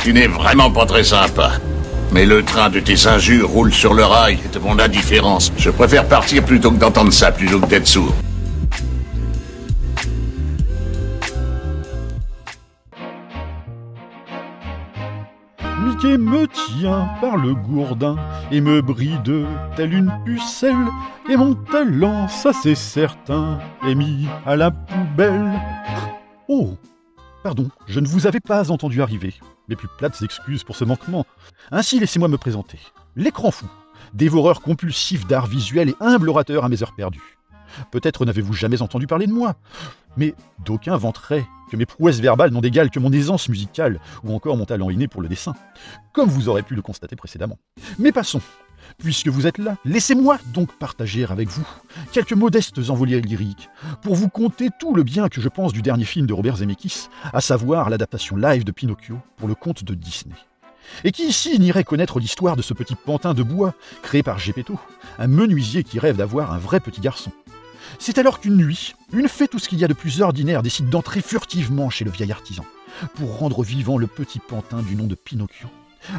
Tu n'es vraiment pas très sympa. Mais le train de tes injures roule sur le rail et de mon indifférence. Je préfère partir plutôt que d'entendre ça, plutôt que d'être sourd. Mickey me tient par le gourdin et me bride telle une pucelle. Et mon talent, ça c'est certain, est mis à la poubelle. Oh, pardon, je ne vous avais pas entendu arriver. Mes plus plates excuses pour ce manquement. Ainsi, laissez-moi me présenter. L'écran fou, dévoreur compulsif d'art visuel et humble orateur à mes heures perdues. Peut-être n'avez-vous jamais entendu parler de moi, mais d'aucuns vanteraient que mes prouesses verbales n'ont d'égal que mon aisance musicale ou encore mon talent inné pour le dessin, comme vous aurez pu le constater précédemment. Mais passons. Puisque vous êtes là, laissez-moi donc partager avec vous quelques modestes envolées lyriques pour vous conter tout le bien que je pense du dernier film de Robert Zemeckis, à savoir l'adaptation live de Pinocchio pour le compte de Disney. Et qui ici n'irait connaître l'histoire de ce petit pantin de bois créé par Geppetto, un menuisier qui rêve d'avoir un vrai petit garçon. C'est alors qu'une nuit, une fée tout ce qu'il y a de plus ordinaire décide d'entrer furtivement chez le vieil artisan pour rendre vivant le petit pantin du nom de Pinocchio,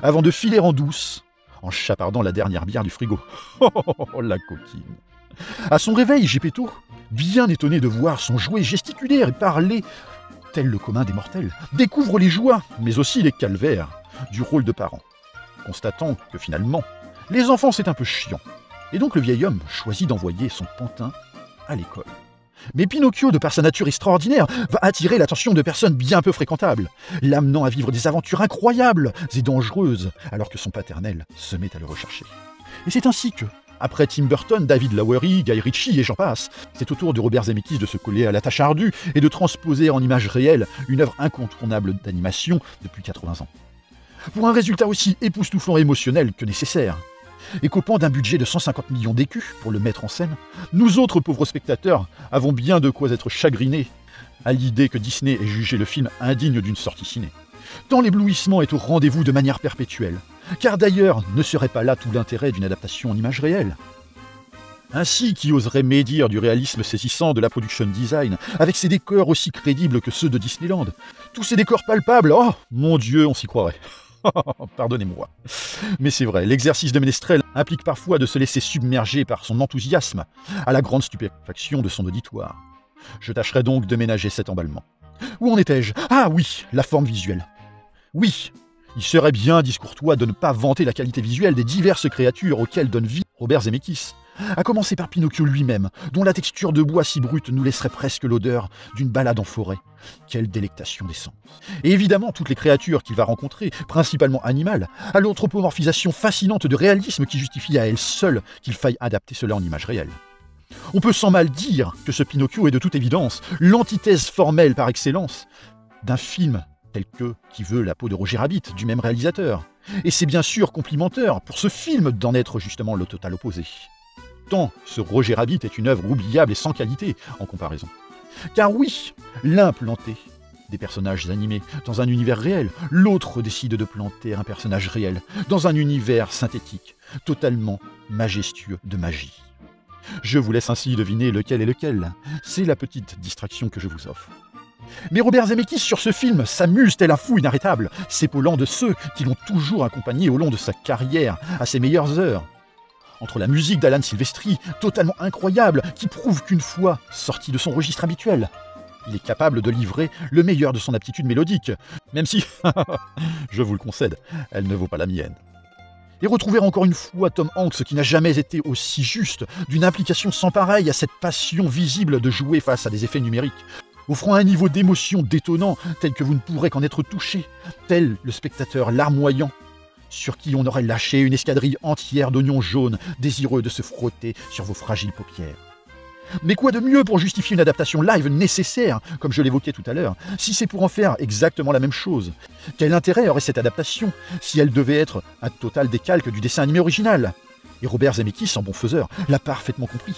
avant de filer en douce en chapardant la dernière bière du frigo. Oh, la coquine. À son réveil, Geppetto, bien étonné de voir son jouet gesticuler et parler, tel le commun des mortels, découvre les joies, mais aussi les calvaires, du rôle de parent, constatant que finalement, les enfants c'est un peu chiant. Et donc le vieil homme choisit d'envoyer son pantin à l'école. Mais Pinocchio, de par sa nature extraordinaire, va attirer l'attention de personnes bien peu fréquentables, l'amenant à vivre des aventures incroyables et dangereuses, alors que son paternel se met à le rechercher. Et c'est ainsi que, après Tim Burton, David Lowery, Guy Ritchie et j'en passe, c'est au tour de Robert Zemeckis de se coller à la tâche ardue et de transposer en images réelles une œuvre incontournable d'animation depuis 80 ans. Pour un résultat aussi époustouflant et émotionnel que nécessaire. Et copant d'un budget de 150 millions d'écus pour le mettre en scène, nous autres pauvres spectateurs avons bien de quoi être chagrinés à l'idée que Disney ait jugé le film indigne d'une sortie ciné. Tant l'éblouissement est au rendez-vous de manière perpétuelle, car d'ailleurs ne serait pas là tout l'intérêt d'une adaptation en images réelles. Ainsi, qui oserait médire du réalisme saisissant de la production design, avec ses décors aussi crédibles que ceux de Disneyland? Tous ces décors palpables, oh mon Dieu, on s'y croirait. Pardonnez-moi. Mais c'est vrai, l'exercice de ménestrel implique parfois de se laisser submerger par son enthousiasme, à la grande stupéfaction de son auditoire. Je tâcherai donc de ménager cet emballement. Où en étais-je? Ah oui, la forme visuelle. Oui, il serait bien discourtois de ne pas vanter la qualité visuelle des diverses créatures auxquelles donne vie Robert Zemeckis, à commencer par Pinocchio lui-même, dont la texture de bois si brute nous laisserait presque l'odeur d'une balade en forêt. Quelle délectation des sens. Et évidemment, toutes les créatures qu'il va rencontrer, principalement animales, à l'anthropomorphisation fascinante de réalisme qui justifie à elle seule qu'il faille adapter cela en image réelle. On peut sans mal dire que ce Pinocchio est de toute évidence l'antithèse formelle par excellence d'un film tel que Qui veut la peau de Roger Rabbit, du même réalisateur. Et c'est bien sûr complimenteur pour ce film d'en être justement le total opposé. Tant ce Roger Rabbit est une œuvre oubliable et sans qualité en comparaison. Car oui, l'un plantait des personnages animés dans un univers réel, l'autre décide de planter un personnage réel dans un univers synthétique, totalement majestueux de magie. Je vous laisse ainsi deviner lequel est lequel. C'est la petite distraction que je vous offre. Mais Robert Zemeckis sur ce film s'amuse tel un fou inarrêtable, s'épaulant de ceux qui l'ont toujours accompagné au long de sa carrière, à ses meilleures heures. Entre la musique d'Alan Silvestri, totalement incroyable, qui prouve qu'une fois sorti de son registre habituel, il est capable de livrer le meilleur de son aptitude mélodique, même si, je vous le concède, elle ne vaut pas la mienne. Et retrouver encore une fois Tom Hanks qui n'a jamais été aussi juste, d'une implication sans pareille à cette passion visible de jouer face à des effets numériques, offrant un niveau d'émotion détonnant tel que vous ne pourrez qu'en être touché, tel le spectateur larmoyant, sur qui on aurait lâché une escadrille entière d'oignons jaunes, désireux de se frotter sur vos fragiles paupières. Mais quoi de mieux pour justifier une adaptation live nécessaire, comme je l'évoquais tout à l'heure, si c'est pour en faire exactement la même chose? Quel intérêt aurait cette adaptation, si elle devait être un total décalque du dessin animé original? Et Robert Zemeckis, en bon faiseur, l'a parfaitement compris.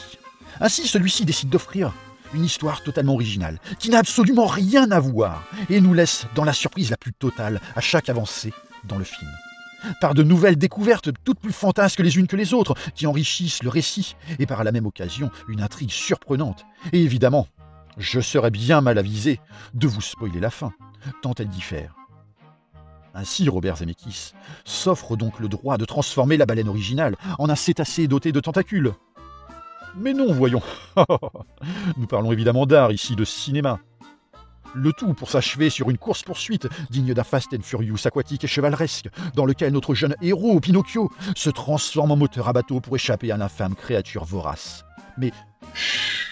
Ainsi, celui-ci décide d'offrir une histoire totalement originale, qui n'a absolument rien à voir, et nous laisse dans la surprise la plus totale à chaque avancée dans le film. Par de nouvelles découvertes, toutes plus fantasques les unes que les autres, qui enrichissent le récit, et par la même occasion, une intrigue surprenante. Et évidemment, je serais bien mal avisé de vous spoiler la fin, tant elle diffère. Ainsi, Robert Zemeckis s'offre donc le droit de transformer la baleine originale en un cétacé doté de tentacules. Mais non, voyons. Nous parlons évidemment d'art ici, de cinéma. Le tout pour s'achever sur une course-poursuite digne d'un Fast and Furious aquatique et chevaleresque, dans lequel notre jeune héros, Pinocchio, se transforme en moteur à bateau pour échapper à l'infâme créature vorace. Mais chut,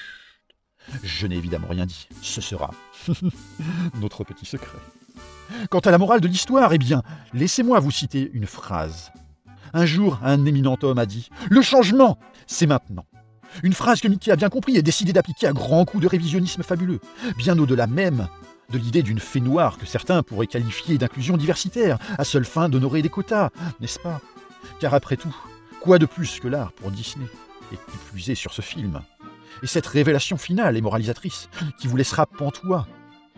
je n'ai évidemment rien dit. Ce sera notre petit secret. Quant à la morale de l'histoire, eh bien, laissez-moi vous citer une phrase. Un jour, un éminent homme a dit « Le changement, c'est maintenant ». Une phrase que Mickey a bien compris et décidé d'appliquer à grands coups de révisionnisme fabuleux, bien au-delà même de l'idée d'une fée noire que certains pourraient qualifier d'inclusion diversitaire, à seule fin d'honorer des quotas, n'est-ce pas? Car après tout, quoi de plus que l'art pour Disney, et qui plus est sur ce film? Et cette révélation finale et moralisatrice qui vous laissera pantois,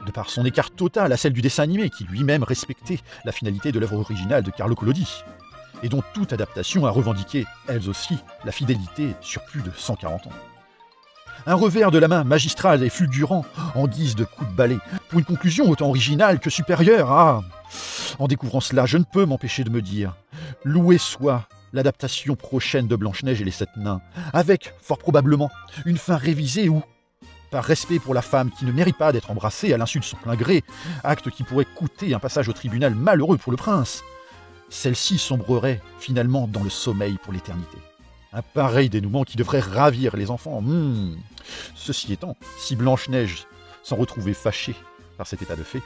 de par son écart total à celle du dessin animé qui lui-même respectait la finalité de l'œuvre originale de Carlo Collodi, et dont toute adaptation a revendiqué, elles aussi, la fidélité sur plus de 140 ans. Un revers de la main magistral et fulgurant, en guise de coup de balai, pour une conclusion autant originale que supérieure. Ah, en découvrant cela, je ne peux m'empêcher de me dire, loué soit l'adaptation prochaine de Blanche-Neige et les Sept Nains, avec, fort probablement, une fin révisée où, par respect pour la femme qui ne mérite pas d'être embrassée à l'insu de son plein gré, acte qui pourrait coûter un passage au tribunal malheureux pour le prince, celle-ci sombrerait finalement dans le sommeil pour l'éternité. Un pareil dénouement qui devrait ravir les enfants. Ceci étant, si Blanche-Neige s'en retrouvait fâchée par cet état de fait,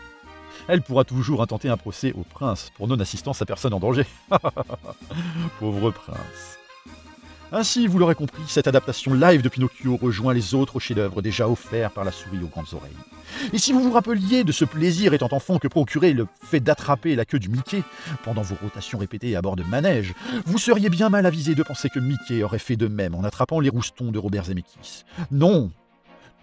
elle pourra toujours intenter un procès au prince pour non-assistance à personne en danger. Pauvre prince. Ainsi, vous l'aurez compris, cette adaptation live de Pinocchio rejoint les autres chefs-d'œuvre déjà offerts par la souris aux grandes oreilles. Et si vous vous rappeliez de ce plaisir étant enfant que procurait le fait d'attraper la queue du Mickey pendant vos rotations répétées à bord de manège, vous seriez bien mal avisé de penser que Mickey aurait fait de même en attrapant les roustons de Robert Zemeckis. Non,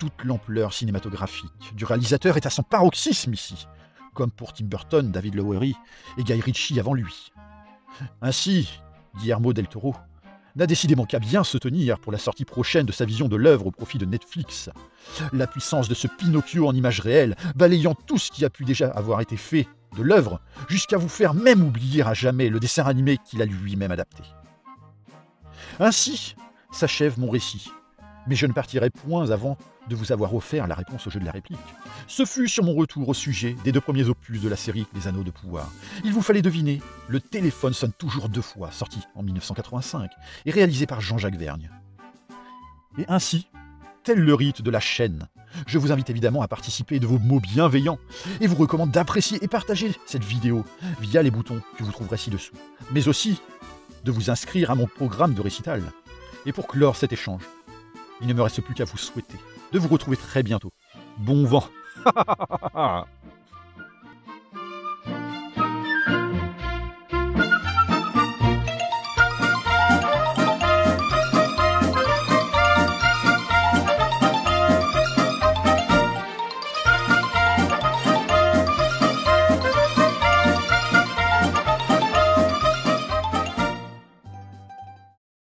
toute l'ampleur cinématographique du réalisateur est à son paroxysme ici, comme pour Tim Burton, David Lowery et Guy Ritchie avant lui. Ainsi, Guillermo del Toro n'a décidément qu'à bien se tenir pour la sortie prochaine de sa vision de l'œuvre au profit de Netflix. La puissance de ce Pinocchio en images réelles, balayant tout ce qui a pu déjà avoir été fait de l'œuvre, jusqu'à vous faire même oublier à jamais le dessin animé qu'il a lui-même adapté. Ainsi s'achève mon récit, mais je ne partirai point avant de vous avoir offert la réponse au jeu de la réplique. Ce fut sur mon retour au sujet des 2 premiers opus de la série Les Anneaux de Pouvoir. Il vous fallait deviner, le téléphone sonne toujours 2 fois, sorti en 1985, et réalisé par Jean-Jacques Vergne. Et ainsi, tel le rite de la chaîne, je vous invite évidemment à participer de vos mots bienveillants, et vous recommande d'apprécier et partager cette vidéo via les boutons que vous trouverez ci-dessous, mais aussi de vous inscrire à mon programme de récital. Et pour clore cet échange, il ne me reste plus qu'à vous souhaiter de vous retrouver très bientôt. Bon vent.